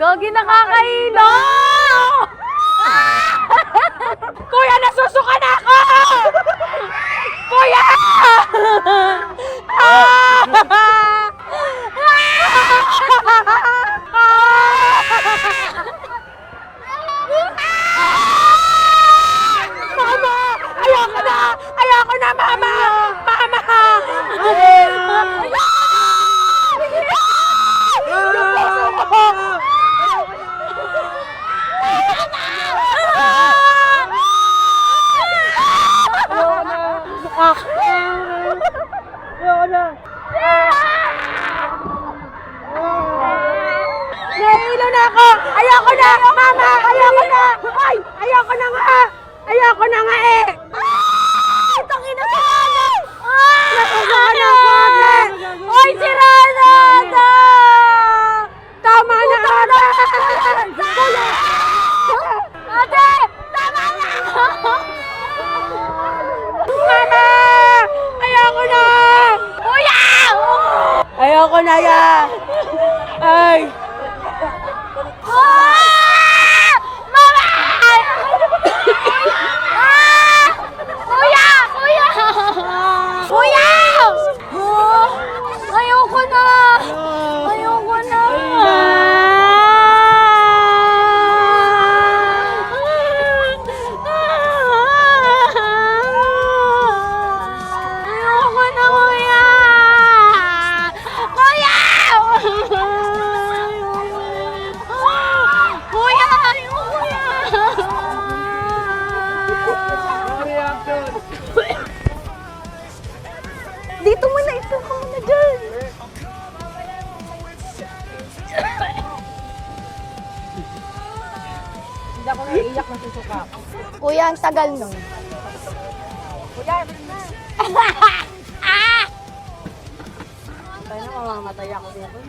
Gagi, nakakahilo! Kuya, nasusuka na ako! Kuya! Mama! Ayoko na! Ayoko na, mama! Mama! Yung puso ko! Nahihilo na ako! Ayoko na! Mama! Ayoko na! Ay! Ayoko na nga! Ayoko na nga eh! Ay! Tangina si Rana! Nasusuka na ako, ate! Ay! Si Rana! Tama na, ate! Kuya! Ate! Tama na! Mama! Ayoko na! Kuya! Ayoko na yan! Ay! Mama! Kuya! Kuya! Kuya! Ayoko na! Ayoko na! Ayoko na, kuya! Kuya! Kuya! Ayoko na! Dito mo na, ito ka muna dyan. Hindi ako naiiyak na susuka. Kuya, ang tagal nun. Kuya, Tayo na, mamamatay ako dito.